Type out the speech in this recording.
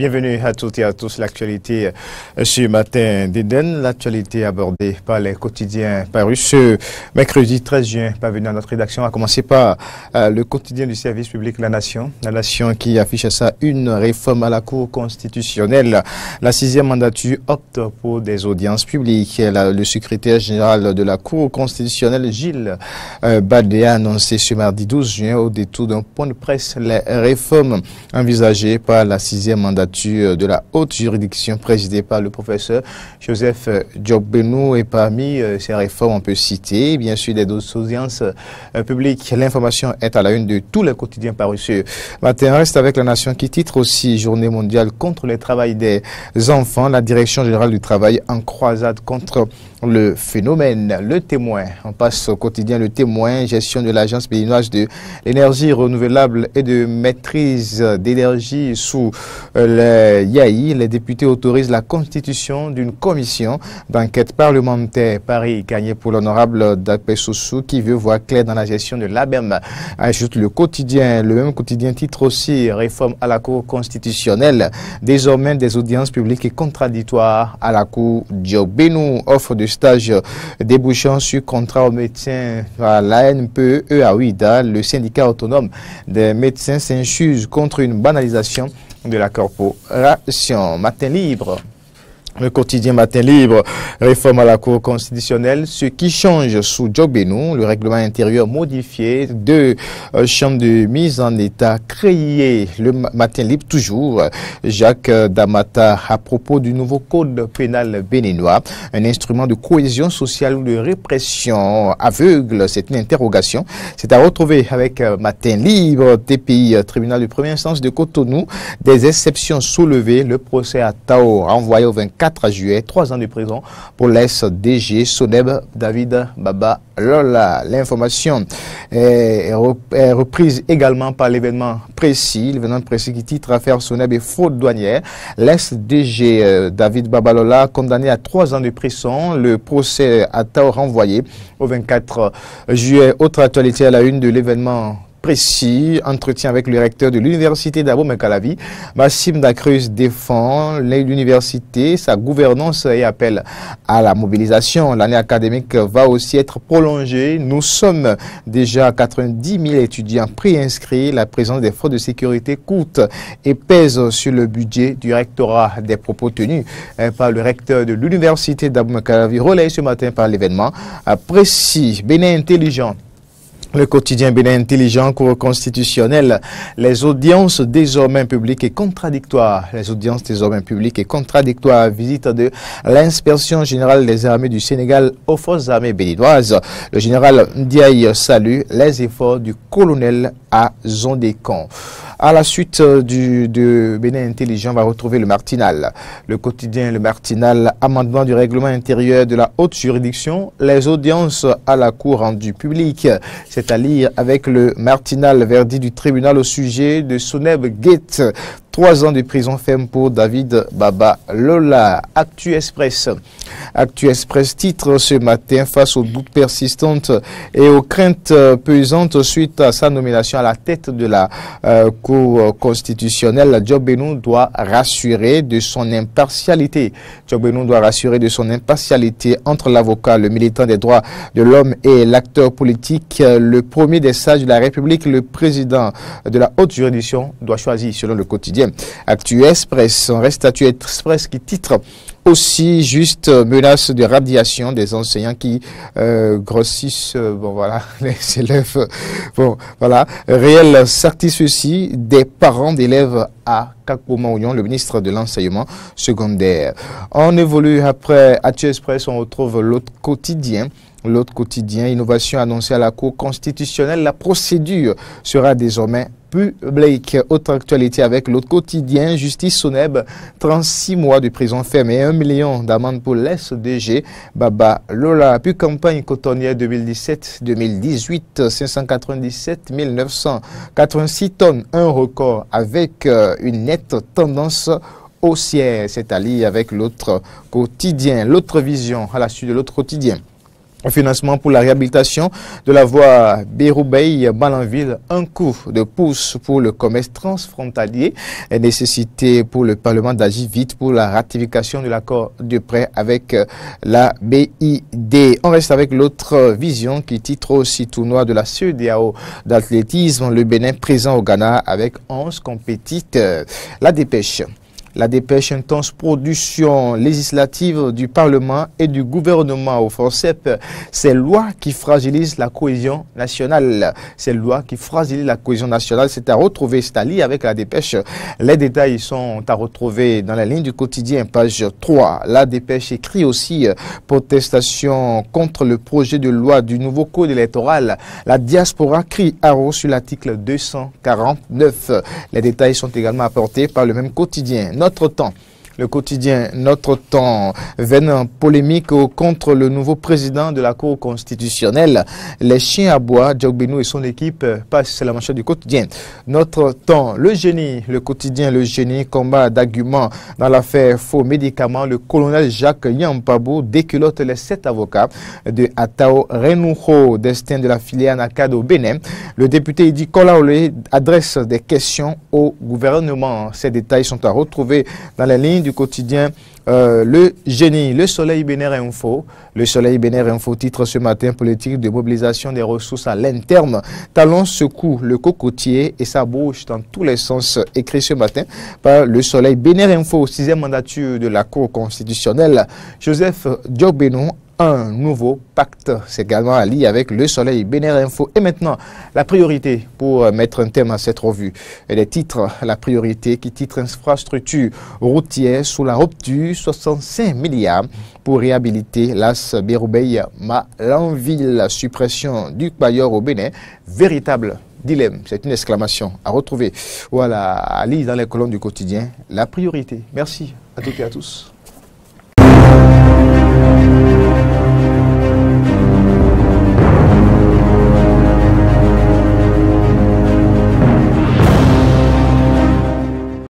Bienvenue à toutes et à tous. L'actualité ce matin d'Éden, l'actualité abordée par les quotidiens parus ce mercredi 13 juin, parvenu à notre rédaction, a commencé par le quotidien du service public La Nation qui affiche ça une réforme à la Cour constitutionnelle. La 6e mandature opte pour des audiences publiques. Le secrétaire général de la Cour constitutionnelle, Gilles Badé, a annoncé ce mardi 12 juin au détour d'un point de presse les réformes envisagées par la 6e mandature de la haute juridiction présidée par le professeur Joseph Diop-Benou. Et parmi ces réformes, on peut citer bien sûr des audiences publiques. L'information est à la une de tous les quotidiens parus ce matin. Reste avec La Nation qui titre aussi Journée mondiale contre le travail des enfants. La direction générale du travail en croisade contre le phénomène. Le Témoin, on passe au quotidien Le Témoin, gestion de l'Agence béninoise de l'énergie renouvelable et de maîtrise d'énergie sous le YAI. Les députés autorisent la constitution d'une commission d'enquête parlementaire. Paris gagné pour l'honorable Dapé Soussou qui veut voir clair dans la gestion de l'ABEM. Ajoute le quotidien. Le même quotidien titre aussi réforme à la Cour constitutionnelle. Désormais des audiences publiques et contradictoires à la Cour Diop-Benou. Offre de stage débouchant sur contrat aux médecins à l'ANPE à Ouida. Le syndicat autonome des médecins s'insurge contre une banalisation de la corporation. Matin libre. Le quotidien Matin libre, réforme à la Cour constitutionnelle, ce qui change sous Diop-Benou, le règlement intérieur modifié, deux chambres de mise en état créées. Le Matin libre toujours, Jacques Damata à propos du nouveau code pénal béninois, un instrument de cohésion sociale ou de répression aveugle, c'est une interrogation. C'est à retrouver avec Matin libre, TPI, tribunal de première instance de Cotonou, des exceptions soulevées, le procès à Tao renvoyé au 24 juillet, 3 ans de prison pour l'ex-DG Soneb David Baba Lola. L'information est reprise également par l'événement précis qui titre Affaire Soneb et fraude douanière. L'ex-DG David Baba Lola condamné à 3 ans de prison. Le procès à Tao renvoyé au 24 juillet. Autre actualité à la une de l'événement précis, entretien avec le recteur de l'université d'Abomey-Calavi. Massim Dacruz défend l'université, sa gouvernance et appelle à la mobilisation. L'année académique va aussi être prolongée. Nous sommes déjà à 90 000 étudiants préinscrits. La présence des forces de sécurité coûte et pèse sur le budget du rectorat. Des propos tenus par le recteur de l'université d'Abomey-Calavi, relayé ce matin par l'événement précis. Bénin intelligent. Le quotidien Bénin intelligent, Cour constitutionnelle, les audiences désormais publiques et contradictoires. Les audiences désormais publiques et contradictoires. Visite de l'inspection générale des armées du Sénégal aux forces armées béninoises. Le général Ndiaye salue les efforts du colonel à Zondécon. À la suite de Bénin intelligent, on va retrouver le Martinal. Le quotidien Le Martinal, amendement du règlement intérieur de la haute juridiction, les audiences à la cour rendues publiques. C'est à lire avec le Martinal, verdict du tribunal au sujet de Soneb Gate. 3 ans de prison ferme pour David Baba Lola. Actu Express. Actu Express titre ce matin face aux doutes persistantes et aux craintes pesantes suite à sa nomination à la tête de la Cour constitutionnelle. Diop-Benou doit rassurer de son impartialité. Diop-Benou doit rassurer de son impartialité entre l'avocat, le militant des droits de l'homme et l'acteur politique. Le premier des sages de la République, le président de la haute juridiction, doit choisir selon le quotidien Actu Express. On reste Actu Express qui titre aussi juste menace de radiation des enseignants qui grossissent, bon voilà, les élèves, bon voilà, réelle satisfaction des parents d'élèves à Kakpo-Maouillon, le ministre de l'enseignement secondaire. On évolue après Actu Express, on retrouve l'autre quotidien. L'autre quotidien, innovation annoncée à la Cour constitutionnelle, la procédure sera désormais publique. Autre actualité avec l'autre quotidien, justice Soneb, 36 mois de prison ferme et 1 million d'amende pour l'ex-DG Baba Lola. Puis campagne cotonnière 2017-2018, 597 986 tonnes, un record avec une nette tendance haussière. C'est à lire avec l'autre quotidien, l'autre vision à la suite de l'autre quotidien. Financement pour la réhabilitation de la voie Béroubeil-Malanville, un coup de pouce pour le commerce transfrontalier et nécessité pour le Parlement d'agir vite pour la ratification de l'accord de prêt avec la BID. On reste avec l'autre vision qui titre aussi tournoi de la CEDEAO d'athlétisme, le Bénin présent au Ghana avec 11 compétiteurs. La dépêche. La dépêche intense production législative du Parlement et du gouvernement au forceps. Ces lois qui fragilisent la cohésion nationale. Ces lois qui fragilisent la cohésion nationale, c'est à retrouver, c'est à lire avec la dépêche. Les détails sont à retrouver dans la ligne du quotidien, page 3. La dépêche écrit aussi protestation contre le projet de loi du nouveau code électoral. La diaspora crie haro sur l'article 249. Les détails sont également apportés par le même quotidien. Notre temps. Le quotidien Notre Temps veine polémique contre le nouveau président de la Cour constitutionnelle. Les chiens à bois, Djokbenou et son équipe passent la manchette du quotidien. Notre Temps, le génie, le quotidien Le Génie, combat d'arguments dans l'affaire faux médicaments. Le colonel Jacques Yampabou déculotte les 7 avocats de Atao Renouho, destin de la filière Nakad au Bénin. Le député Idi Kolaolé adresse des questions au gouvernement. Ces détails sont à retrouver dans les lignes du quotidien Le Génie, Le Soleil Bénin Info. Le Soleil Bénin Info titre ce matin politique de mobilisation des ressources à l'interne. Talon secoue le cocotier et ça bouge dans tous les sens. Écrit ce matin par Le Soleil Bénin Info, 6e mandature de la Cour constitutionnelle. Joseph Djokbenou, un nouveau pacte. C'est également à lire avec Le Soleil Bénin Info. Et maintenant, la priorité pour mettre un terme à cette revue. Et les titres, la priorité qui titre infrastructure routière sous la rupture, 65 milliards pour réhabiliter l'as Béroubeil-Malanville. Suppression du bailleur au Bénin. Véritable dilemme. C'est une exclamation à retrouver. Voilà, à lire dans les colonnes du quotidien. La priorité. Merci à toutes et à tous.